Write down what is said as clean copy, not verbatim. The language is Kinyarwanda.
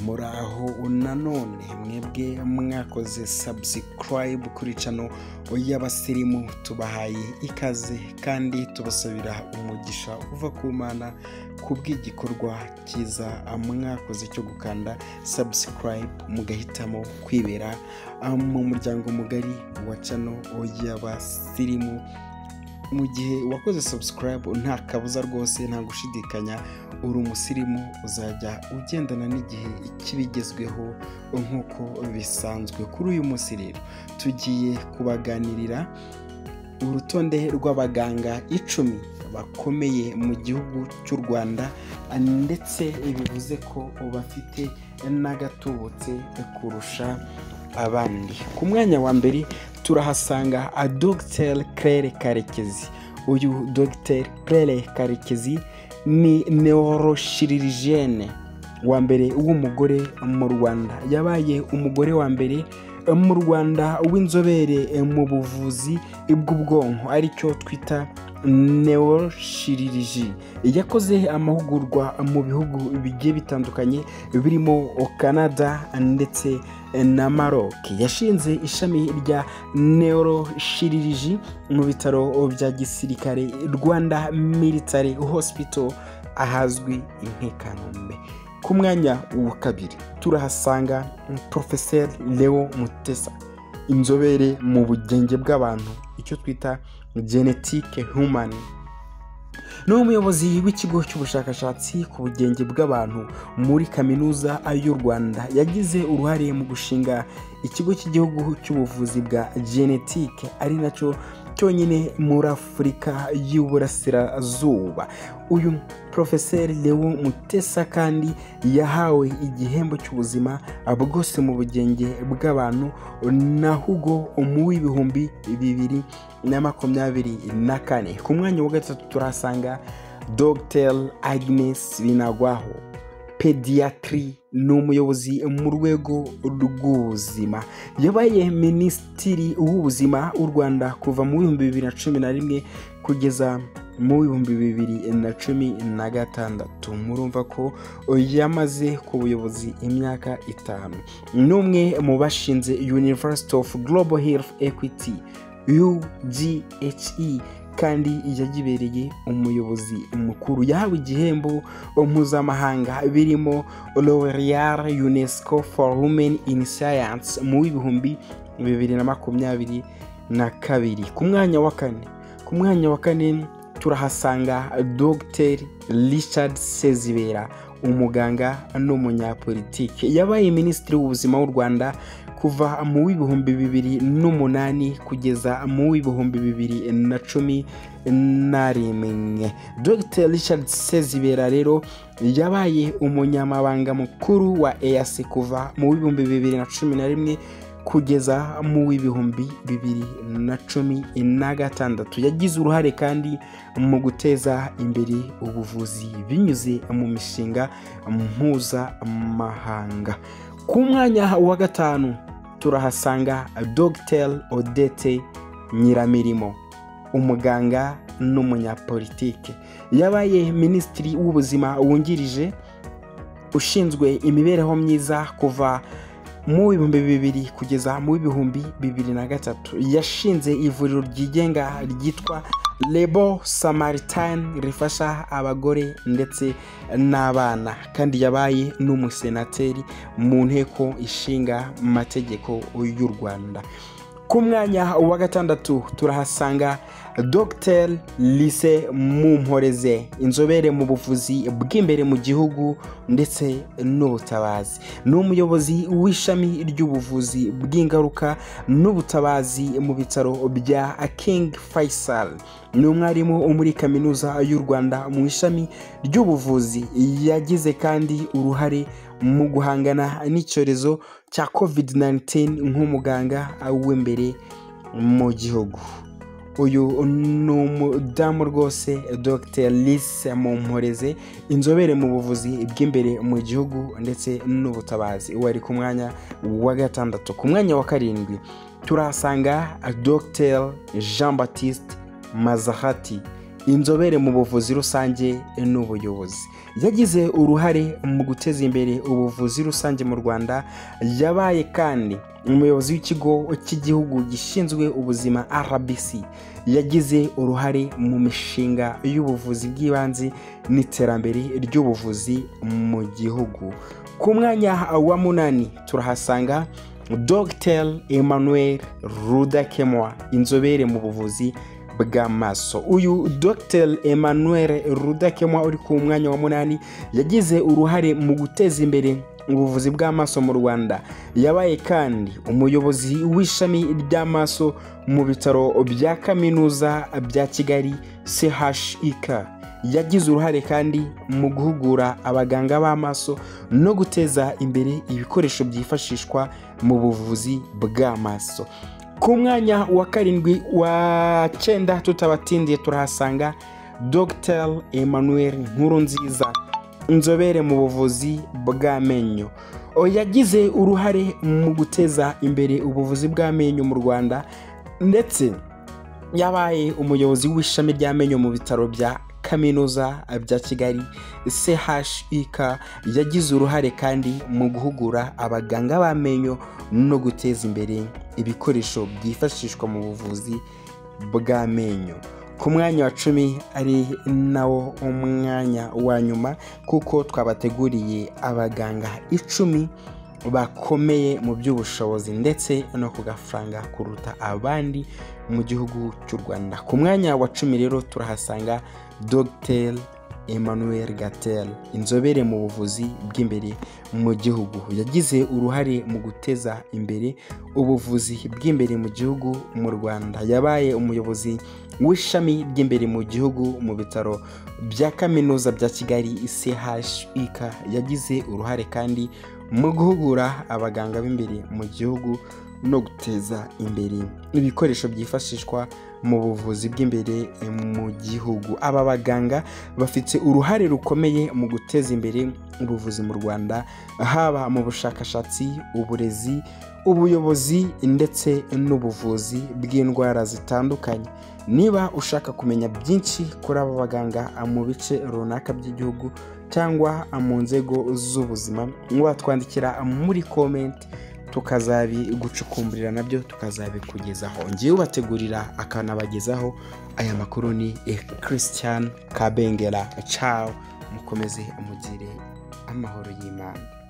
muraho nanone mwebwe mwakoze subscribe kuri channel Yabasirimu, tubahaye ikaze kandi tubasabira umugisha uva ku Mana kubw'igikorwa cyiza mwakoze cyo gukanda subscribe mugahitamo kwibera mu muryango mugari wa channel Yabasirimu. Mu gihe wakoze subscribe nta kabuza rwose, nta gushidikanya uri umusirimu, uzajya ugendana n'igihe kibigezweho nk'uko bisanzwe. Kuri uyu munsi rero tugiye kubaganirira urutonde rw'abaganga 10 bakomeye mu gihugu cy'u Rwanda, ndetse bivuze ko bafite n'agatubutse kurusha abandi. Ku mwanya wa mbere turahasanga Dr. Claire Karekezi. Uyu Dr. Claire Karekezi ni neurochirurgienne wa mbere w'umugore mu Rwanda. Yabaye umugore wa mbere mu Rwanda w'inzobere mu buvuzi bw'ubwonko, aricyo twita neurochirurgie. Yakoze amahugurwa mu bihugu bigiye bitandukanye birimo Canada ndetse na Maroc. Yashinze ishami rya neurochirurgie mu bitaro bya gisirikare Rwanda Military Hospital ahazwi i Kanombe. Ku mwanya wa kabiri turahasanga Professor Leo Mutesa, inzobere mu bugenge bw'abantu, icyo twita genetic human. Ni umuyobozi w'ikigo cy'ubushakashatsi ku bugenge bw'abantu muri kaminuza y'u Rwanda. Yagize uruhare mu gushinga ikigo cy'igihugu cy'ubuvuzi bwa genetike, ari nacyo cyonyine muri Afurika y'Uburasirazuba. Uyu Professor Leo Mutesa kandi yahawe igihembo cy'ubuzima bwose mu bugenge bw'abantu na Hugo mu 2024. Ku mwanya wa gatatu turasanga Dr. Agnes Binagwaho, pediatri, ni umuyobozi mu rwego rw'ubuzima. Yabaye minisitiri w'ubuzima w'u Rwanda kuva mu 2011 kugeza mu 2016. Murumva ko yamaze ku buyobozi imyaka 5. N'umwe mu bashinze University of Global Health Equity UGHE, kandi yagibereye umuyobozi mukuru. Yahawe igihembo mpuzamahanga birimo L'Oréal UNESCO for Women in Science mu 2022. Ku mwanya wa kane turahasanga Dr. Richard Sezibera, umuganga n'umunyapolitike. Yabaye minisitiri w'ubuzima w'u Rwanda kuva mu 2008 kugeza mu 2011. Dr. Richard Sezibera rero yabaye umunyamabanga mukuru wa EAC kuva mu 2011 kugeza mu 2016. Yagize uruhare kandi mu guteza imbere ubuvuzi binyuze mu mishinga mpuzamahanga. Ku mwanya wa gatanu turahasanga Dr. Odette Nyiramirimo, umuganga n'umunyapolitike. Yabaye minisitiri w'ubuzima wungirije ushinzwe imibereho myiza kuva mu 2000 kugeza mu 2003. Yashinze ivuriro ryigenga ryitwa Lebo Samaritan rifasha abagore ndetse n'abana, kandi yabaye n'umusenateri mu nteko ishinga amategeko y'u Rwanda. Ku mwanya wa gatandatu turahasanga Dr. Lise Mumporeze, inzobere mu buvuzi bw'imbere mu gihugu ndetse n'ubutabazi. Ni umuyobozi w'ishami ry'ubuvuzi bw'ingaruka n'ubutabazi mu bitaro bya King Faisal. Ni umwarimu muri kaminuza y'u Rwanda mu ishami ry'ubuvuzi. Yagize kandi uruhare mu guhangana n'icyorezo cya COVID-19 nk'umuganga w'imbere mu gihugu. Uyu ni umudamu rwose, Dr. Lise Mumporeze, inzobere mu buvuzi bw'imbere mu gihugu ndetse n'ubutabazi. Wari ku mwanya wa gatandatu. Ku mwanya wa karindwi turahasanga Dr. Jean Baptiste Mazahati, inzobere mu buvuzi rusange n'ubuyobozi. yagize uruhare mu guteza imbere ubuvuzi rusange mu Rwanda. Yabaye kandi umuyobozi w'ikigo cy'igihugu gishinzwe ubuzima RBC. Yagize uruhare mu mishinga y'ubuvuzi bw'ibanze n'iterambere ry'ubuvuzi mu gihugu. Ku mwanya wa 8 turahasanga Dr. Emmanuel Rudakemwa, inzobere mu buvuzi bw'amaso. Uyu Dr. Emmanuel Rudakemwa uri ku mwanya wa 8 yagize uruhare mu guteza imbere ubuvuzi bw'amaso mu Rwanda. Yabaye kandi umuyobozi w'ishami ry'amaso mu bitaro bya kaminuza bya Kigali CHUK. Yagize uruhare kandi mu guhugura abaganga b'amaso no guteza imbere ibikoresho byifashishwa mu buvuzi bw'amaso. Ku mwanya wa 7 wa 9 tutabatindiye turahasanga Dr. Emmanuel Nkurunziza, inzobere mu buvuzi bw'amenyo. Yagize uruhare mu guteza imbere ubuvuzi bw'amenyo mu Rwanda, ndetse yabaye umuyobozi w'ishami ry'amenyo mu bitaro bya kaminuza bya Kigali CHUK. Yagize uruhare kandi mu guhugura abaganga b'amenyo no guteza imbere ibikoresho byifashishwa mu buvuzi bw'amenyo. Ku mwanya wa 10 ari nawo umwanya wa nyuma, kuko twabateguriye abaganga 10 bakomeye mu by'ubushobozi ndetse no kugafaranga kuruta abandi mu gihugu cy'u Rwanda. Ku mwanya wa 10 rero turahasanga Dr. Emmanuel Gatel, inzobere mu buvuzi bw'imbere mu gihugu. Yagize uruhare mu guteza imbere ubuvuzi bw'imbere mu gihugu mu Rwanda. Yabaye umuyobozi w'ishami ry'imbere mu gihugu mu bitaro bya kaminuza bya Kigali CHUK. Yagize uruhare kandi mu guhugura abaganga b'imbere mu gihugu no guteza imbere ibikoresho byifashishwa mu buvuzi bw'imbere mu gihugu. Aba baganga bafite uruhare rukomeye mu guteza imbere ubuvuzi mu Rwanda, haba mu bushakashatsi, uburezi, ubuyobozi ndetse n'ubuvuzi bw'indwara zitandukanye. Niba ushaka kumenya byinshi kuri aba baganga mu bice runaka by'igihugu cyangwa mu nzego z'ubuzima, watwandikira muri comment tukazabigucukumburira nabyo tukazabikugezaho. Ngiye ubategurira akanabagezaho aya makuru ni Christian Kabengera. Ciao, mukomeze mugire amahoro y'Imana.